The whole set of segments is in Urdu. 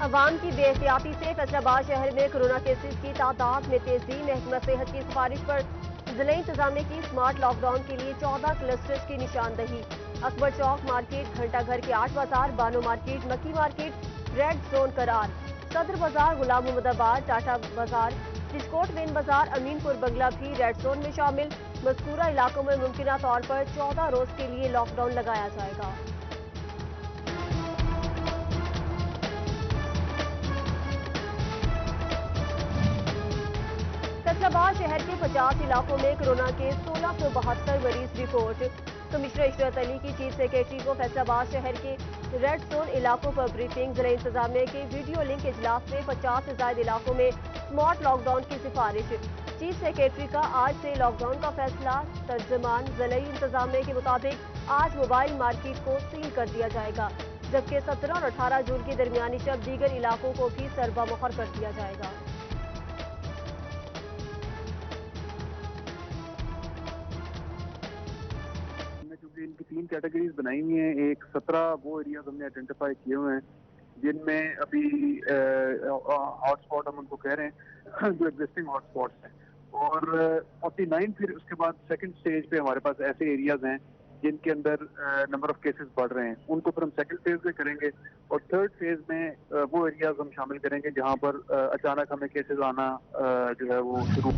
عوام کی بے احتیاطی سے فیصل آباد شہر میں کورونا کیسز کی تعداد میں تیزی۔ محکمہ صحت کی سفارش پر ضلع انتظامیہ کی سمارٹ لاک ڈاؤن کے لیے 14 کلسٹرز کی نشاندہی۔ اکبر چوک مارکیٹ، گھنٹہ گھر کے 8 بازار، بانو مارکیٹ، مکی مارکیٹ ریڈ زون قرار۔ صدر بازار، غلام محمد آباد، ٹاٹا بازار، رشکوٹ مین بازار، امین پور بنگلہ بھی ریڈ زون میں شامل۔ مذکورہ علاقوں میں ممکنہ طور پر 14 روز کے لیے لاک ڈاؤن لگایا جائے گا۔ فیصل آباد شہر کے 50 علاقوں میں کورونا کے 1672 مریض رپورٹ۔ کمشنر عشرت علی کی چیف سیکریٹری کو فیصل آباد شہر کے ریڈ زون علاقوں پر بریفنگ۔ ضلع انتظامیہ کے ویڈیو لنک اجلاس میں 50 سے زائد علاقوں میں سمارٹ لاک ڈاؤن کی سفارش۔ چیف سیکریٹری کا آج سے لاک ڈاؤن کا فیصلہ۔ ترجمان ضلعی انتظامیہ کے مطابق آج موبائل مارکیٹ کو سیل کر دیا جائے گا، جبکہ 17 اور 18 جون کے درمیانی شب دیگر علاقوں کو بھی سربا مہر کر دیا جائے گا۔ چونکہ ان کی 3 کیٹیگریز بنائی ہوئی ہیں، ایک 17 وہ ایریاز ہم نے آئیڈینٹیفائی کیے ہوئے ہیں جن میں ابھی ہاٹ اسپاٹ ہم ان کو کہہ رہے ہیں جو ایگزسٹنگ ہاٹ اسپاٹس ہیں، اور 49 پھر اس کے بعد سیکنڈ سٹیج پہ ہمارے پاس ایسے ایریاز ہیں جن کے اندر نمبر آف کیسز بڑھ رہے ہیں، ان کو پھر ہم سیکنڈ فیز میں کریں گے، اور تھرڈ فیز میں وہ ایریاز ہم شامل کریں گے جہاں پر اچانک ہمیں کیسز آنا جو ہے وہ شروع۔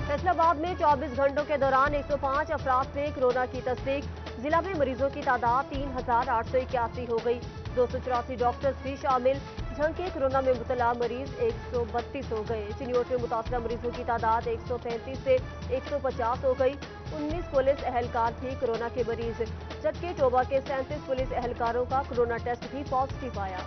فیصل آباد میں 24 گھنٹوں کے دوران 105 افراد میں کورونا کی تصدیق۔ ضلع میں مریضوں کی تعداد 3881 ہو گئی۔ 284 ڈاکٹرز بھی شامل۔ جھنگ کے کورونا میں مبتلا مریض 132 ہو گئے۔ چنیوٹ میں متاثرہ مریضوں کی تعداد 133 سے 150 ہو گئی۔ 19 پولیس اہلکار بھی کورونا کے مریض، جبکہ ٹوبہ کے 37 پولیس اہلکاروں کا کورونا ٹیسٹ بھی پازیٹیو آیا۔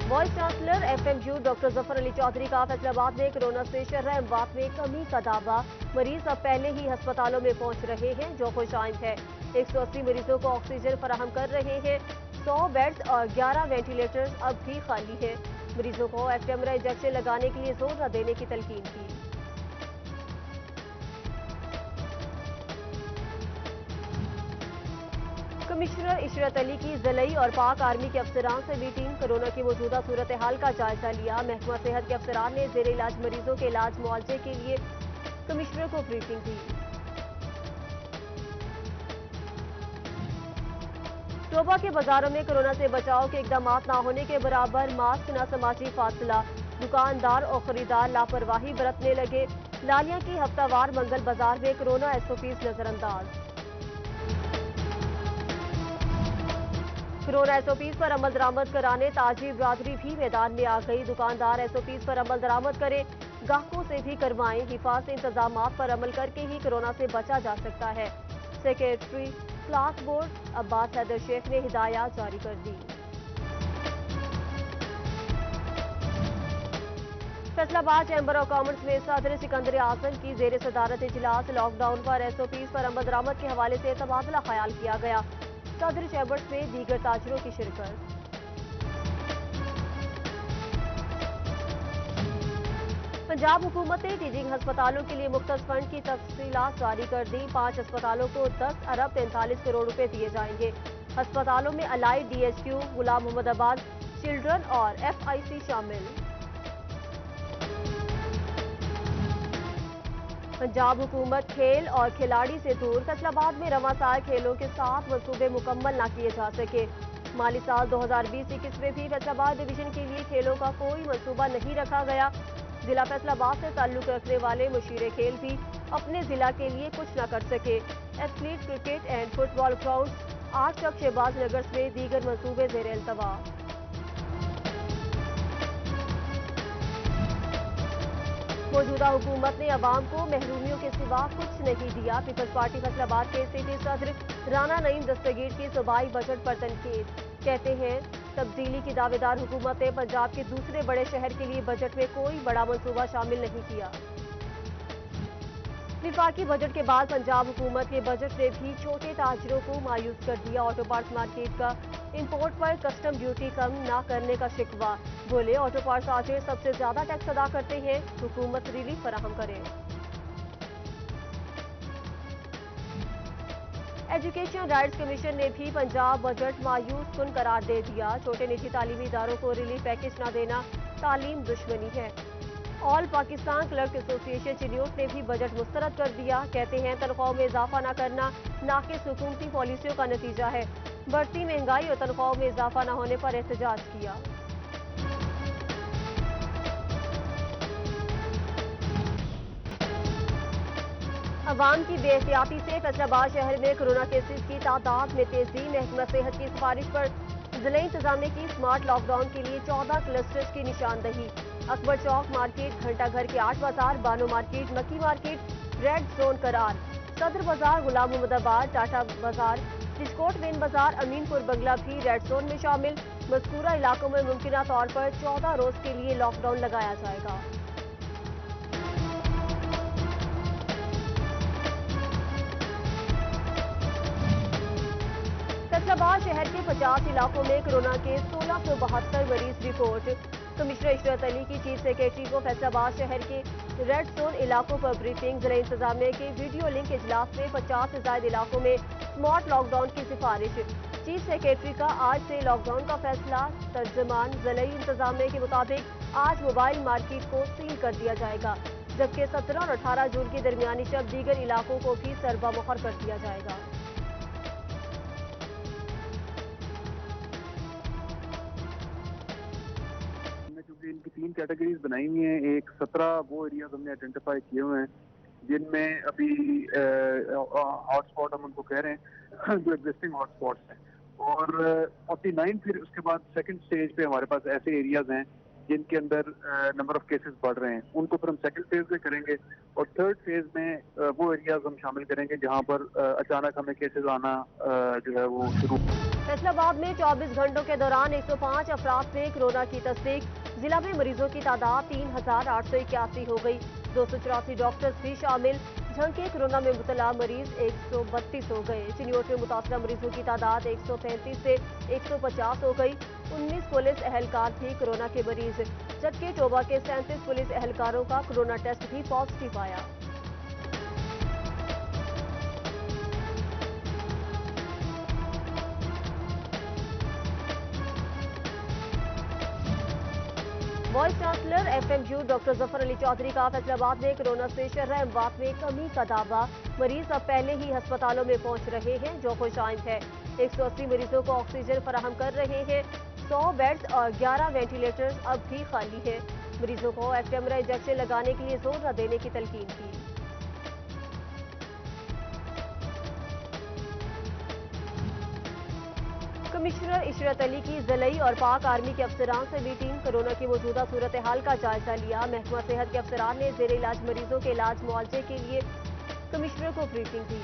Vice chancellor F M U doctor Zafar Ali Chaudhry کا فیصل آباد میں کورونا سے شرح اموات میں کمی کا دعویٰ۔ مریض اب پہلے ہی ہسپتالوں میں پہنچ رہے ہیں، جو خوش آئند ہے۔ 180 مریضوں کو آکسیجن فراہم کر رہے ہیں۔ 100 بیڈز اور 11 وینٹیلیٹرز اب بھی خالی ہیں۔ مریضوں کو ایفٹیمرا انجیکشن لگانے کے لیے زور نہ دینے کی تلقین کی۔ کمشنر عشرت علی کی ضلعی اور پاک آرمی کے افسران سے میٹنگ۔ کورونا کی موجودہ صورتحال کا جائزہ لیا۔ محکمہ صحت کے افسران نے زیر علاج مریضوں کے علاج معالجے کے لیے کمشنر کو بریفنگ دی۔ ٹوبہ کے بازاروں میں کورونا سے بچاؤ کے اقدامات نہ ہونے کے برابر، ماسک نہ سماجی فاصلہ، دکاندار اور خریدار لاپرواہی برتنے لگے۔ لالیاں کی ہفتہ وار منگل بازار میں کورونا ایس او پیز نظر انداز۔ کورونا ایس او پیز پر عمل درآمد کرانے تاجر برادری بھی میدان میں آ گئی۔ دکاندار ایس او پیز پر عمل درآمد کریں، گاہکوں سے بھی کروائیں۔ حفاظتی انتظامات پر عمل کر کے ہی کورونا سے بچا جا سکتا ہے۔ سیکریٹری کلاک بورڈ عباس حیدر شیخ نے ہدایات جاری کر دی۔ فیصل آباد چیمبر آف کامرس میں صدر سکندر اعظم کی زیر صدارت اجلاس۔ لاک ڈاؤن پر ایس او پیز پر عمل درآمد کے حوالے سے تبادلہ خیال کیا گیا۔ صدر چیمبرز میں دیگر تاجروں کی شرکت۔ پنجاب حکومت نے ٹیچنگ ہسپتالوں کے لیے مختص فنڈ کی تفصیلات جاری کر دی۔ 5 ہسپتالوں کو 10 ارب 43 کروڑ روپے دیے جائیں گے۔ ہسپتالوں میں allied, D H Q, Ghulam محمد آباد، چلڈرن اور ایف آئی سی شامل۔ پنجاب حکومت کھیل اور کھلاڑی سے دور۔ فیصل آباد میں رواں سال کھیلوں کے 7 منصوبے مکمل نہ کیے جا سکے۔ مالی سال 2020-21 میں بھی فیصل آباد ڈویژن کے لیے کھیلوں کا کوئی منصوبہ نہیں رکھا گیا۔ ضلع فیصل آباد سے تعلق رکھنے والے مشیر کھیل بھی اپنے ضلع کے لیے کچھ نہ کر سکے۔ Athlete cricket and football grounds 8 Chak Shahbaz Nagar میں دیگر منصوبے زیر التواء۔ موجودہ حکومت نے عوام کو محرومیوں کے سوا کچھ نہیں دیا۔ پیپلز پارٹی فیصل آباد کے سٹی صدر رانا نعیم دستگیر کی صوبائی بجٹ پر تنقید۔ کہتے ہیں تبدیلی کی دعوے دار حکومت نے پنجاب کے دوسرے بڑے شہر کے لیے بجٹ میں کوئی بڑا منصوبہ شامل نہیں کیا۔ وفاقی بجٹ کے بعد پنجاب حکومت کے بجٹ نے بھی چھوٹے تاجروں کو مایوس کر دیا۔ آٹو پارٹس مارکیٹ کا امپورٹ پر کسٹم ڈیوٹی کم نہ کرنے کا شکوہ۔ بولے آٹو پارٹس تاجر سب سے زیادہ ٹیکس ادا کرتے ہیں، حکومت ریلیف فراہم کرے۔ ایجوکیشن رائٹس کمیشن نے بھی پنجاب بجٹ مایوس کن قرار دے دیا. چھوٹے نجی تعلیمی اداروں کو ریلیف پیکج نہ دینا تعلیم دشمنی ہے. آل پاکستان کلرک ایسوسی ایشن چنیوٹ نے بھی بجٹ مسترد کر دیا. کہتے ہیں تنخواہوں میں اضافہ نہ کرنا ناقص حکومتی پالیسیوں کا نتیجہ ہے. بڑھتی مہنگائی اور تنخواہوں میں اضافہ نہ ہونے پر احتجاج کیا. عوام کی بے احتیاطی سے فیصل آباد شہر میں کورونا کیسز کی تعداد میں تیزی. محکمہ صحت کی سفارش پر ضلعی انتظامیہ کی سمارٹ لاک ڈاؤن کے لیے 14 کلسٹرز کی نشاندہی. اکبر چوک مارکیٹ، گھنٹہ گھر کے 8 بازار، بانو مارکیٹ، مکی مارکیٹ ریڈ زون قرار. صدر بازار، غلام محمد آباد، ٹاٹا بازار، بسکوٹ مین بازار، امین پور بنگلہ بھی ریڈ زون میں شامل. مذکورہ علاقوں میں ممکنہ طور پر 14 روز کے لیے لاک ڈاؤن لگایا جائے گا. فیصل آباد شہر کے 50 علاقوں میں کورونا کے 1672 مریض رپورٹ. کمشنر عشرت علی کی چیف سیکرٹری کو فیصل آباد شہر کے ریڈ زون علاقوں پر بریفنگ. ضلع انتظامیہ کے ویڈیو لنک اجلاس میں 50 سے زائد علاقوں میں سمارٹ لاک ڈاؤن کی سفارش. چیف سیکرٹری کا آج سے لاک ڈاؤن کا فیصلہ. ترجمان ضلعی انتظامیہ کے مطابق آج موبائل مارکیٹ کو سیل کر دیا جائے گا، جبکہ 17 اور 18 جون کی درمیانی شب دیگر علاقوں کو بھی ضربہ مہر کر دیا جائے گا. کیونکہ ان کی 3 کیٹیگریز بنائی ہوئی ہیں. ایک 17 وہ ایریاز ہم نے آئیڈینٹیفائی کیے ہوئے ہیں جن میں ابھی ہاٹ اسپاٹ ہم ان کو کہہ رہے ہیں جو ایگزسٹنگ ہاٹ اسپاٹس ہیں. اور 49 پھر اس کے بعد سیکنڈ سٹیج پہ ہمارے پاس ایسے ایریاز ہیں جن کے اندر نمبر آف کیسز بڑھ رہے ہیں. ان کو پھر ہم سیکنڈ فیز میں کریں گے. اور تھرڈ فیز میں وہ ایریاز ہم شامل کریں گے جہاں پر اچانک ہمیں کیسز آنا جو ہے وہ شروع. فیصل آباد میں 24 گھنٹوں کے دوران 105 افراد میں کورونا کی تصدیق. ضلع میں مریضوں کی تعداد 3881 ہو گئی. 284 ڈاکٹرز بھی شامل. جھنگ کے کورونا میں مبتلا مریض 132 ہو گئے. چنیوٹ میں متاثرہ مریضوں کی تعداد 133 سے 150 ہو گئی. 19 پولیس اہلکار بھی کورونا کے مریض، جبکہ ٹوبہ کے 37 پولیس اہلکاروں کا کورونا ٹیسٹ بھی پازیٹیو آیا. Vice chancellor F M U doctor Zafar Ali Chaudhry کا فیصل آباد میں کورونا سے شرح اموات میں کمی کا دعویٰ. مریض اب پہلے ہی ہسپتالوں میں پہنچ رہے ہیں، جو خوش آئند ہے. 180 مریضوں کو آکسیجن فراہم کر رہے ہیں. 100 بیڈز اور 11 وینٹیلیٹرز اب بھی خالی ہیں. مریضوں کو ایفٹیمرا انجیکشن لگانے کے لیے زور نہ دینے کی تلقین کی. کمشنر عشرت علی کی ضلعی اور پاک آرمی کے افسران سے میٹنگ. کورونا کی موجودہ صورتحال کا جائزہ لیا. محکمہ صحت کے افسران نے زیر علاج مریضوں کے علاج معالجے کے لیے کمشنر کو بریفنگ دی.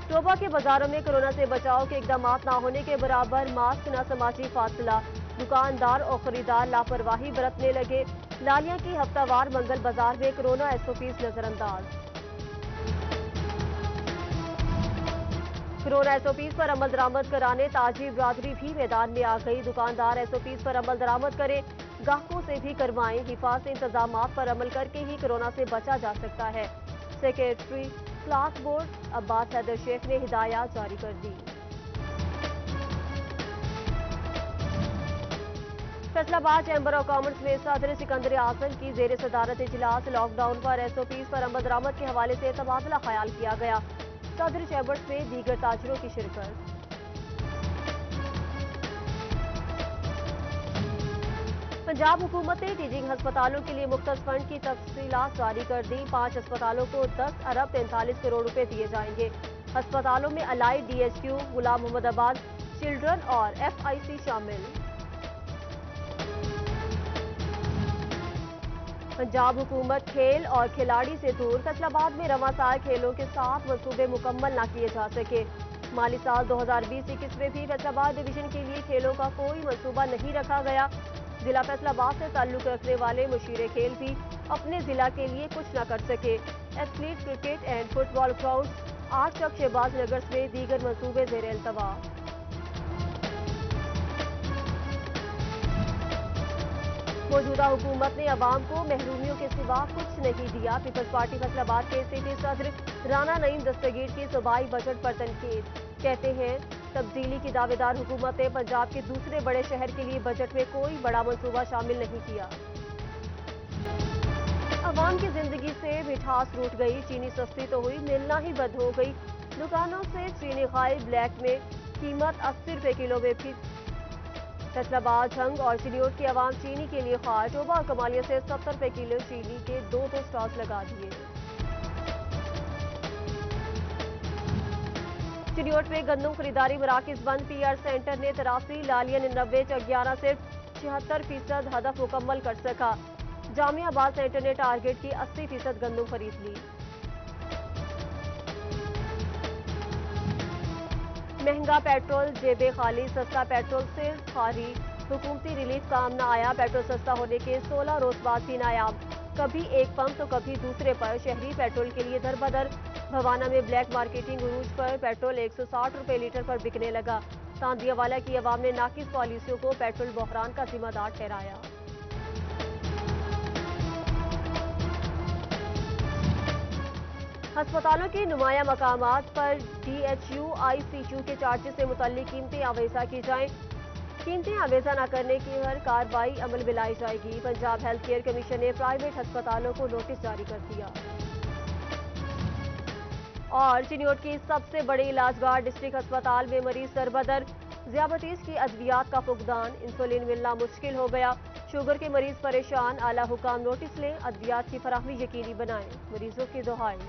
ٹوبہ کے بازاروں میں کورونا سے بچاؤ کے اقدامات نہ ہونے کے برابر. ماسک نہ، سماجی فاصلہ. دکاندار اور خریدار لاپرواہی برتنے لگے. لالیاں کی ہفتہ وار منگل بازار میں کورونا SOPs نظر انداز. کورونا SOPs پر عمل درآمد کرانے تاجر برادری بھی میدان میں آ گئی. دکاندار SOPs پر عمل درآمد کریں، گاہکوں سے بھی کروائیں. حفاظتی انتظامات پر عمل کر کے ہی کورونا سے بچا جا سکتا ہے. سیکریٹری کلاس بورڈ عباس حیدر شیخ نے ہدایات جاری کر دی. فیصل آباد چیمبر آف کامرس میں صدر سکندر اعظم کی زیر صدارت اجلاس. لاک ڈاؤن پر SOPs پر عمل درآمد کے حوالے سے تبادلہ خیال کیا گیا. صدر چیمبرز میں دیگر تاجروں کی شرکت. پنجاب حکومت نے ٹیچنگ ہسپتالوں کے لیے مختص فنڈ کی تفصیلات جاری کر دی. 5 ہسپتالوں کو 10 ارب 43 کروڑ روپے دیے جائیں گے. ہسپتالوں میں الائیڈ DHQ، غلام محمد آباد، چلڈرن اور FIC شامل. پنجاب حکومت کھیل اور کھلاڑی سے دور. فیصل آباد میں رواں سال کھیلوں کے 7 منصوبے مکمل نہ کیے جا سکے. مالی سال 2020-21 میں بھی فیصل آباد ڈویژن کے لیے کھیلوں کا کوئی منصوبہ نہیں رکھا گیا. ضلع فیصل آباد سے تعلق رکھنے والے مشیر کھیل بھی اپنے ضلع کے لیے کچھ نہ کر سکے. Athlete cricket and football grounds 8 Chak Shahbaz Nagar میں دیگر منصوبے زیر التواء. موجودہ حکومت نے عوام کو محرومیوں کے سوا کچھ نہیں دیا. پیپلز پارٹی فیصل آباد کے سٹی صدر رانا نعیم دستگیر کی صوبائی بجٹ پر تنقید. کہتے ہیں تبدیلی کی دعوے دار حکومت نے پنجاب کے دوسرے بڑے شہر کے لیے بجٹ میں کوئی بڑا منصوبہ شامل نہیں کیا. عوام کی زندگی سے مٹھاس روٹ گئی. چینی سستی تو ہوئی, ملنا ہی بند ہو گئی. دکانوں سے چینی غائب, بلیک میں قیمت 80 روپے کلو میں بھی. فیصل آباد جھنگ اور چنیوٹ کی عوام چینی کے لیے خواہ. ٹوبہ اور کمالیہ سے 70 روپے کلو چینی کے دو سٹالز لگا دیے. چنیوٹ میں گندم خریداری مراکز بند. پی آر سینٹر نے 83, لالیہ 99, چگیارہ صرف 76% ہدف مکمل کر سکا. جامعہ آباد سینٹر نے ٹارگٹ کی 80% گندم خرید لی. مہنگا پیٹرول جیبیں خالی, سستا پیٹرول صرف خاری. حکومتی ریلیف کام نہ آیا. پیٹرول سستا ہونے کے 16 روز بعد بھی نایاب. کبھی ایک پمپ تو کبھی دوسرے پر. شہری پیٹرول کے لیے در بدر. بھوانہ میں بلیک مارکیٹنگ عروج پر. پیٹرول 160 روپے لیٹر پر بکنے لگا. تاندیا والا کی عوام نے ناقص پالیسیوں کو پیٹرول بحران کا ذمہ دار ٹھہرایا. ہسپتالوں کے نمایاں مقامات پر D H U I C U کے چارجز سے متعلق قیمتیں آویزہ کی جائیں. قیمتیں آویزہ نہ کرنے کی ہر کارروائی عمل میں لائی جائے گی. پنجاب ہیلتھ کیئر کمیشن نے پرائیویٹ ہسپتالوں کو نوٹس جاری کر دیا. اور چنیوٹ کی سب سے بڑی علاج گاہ ڈسٹرکٹ ہسپتال میں مریض دربدر. ذیابیطس کی ادویات کا فقدان, انسولین ملنا مشکل ہو گیا. شوگر کے مریض پریشان. اعلی حکام نوٹس لیں, ادویات کی فراہمی یقینی بنائیں. مریضوں کی دعائیں.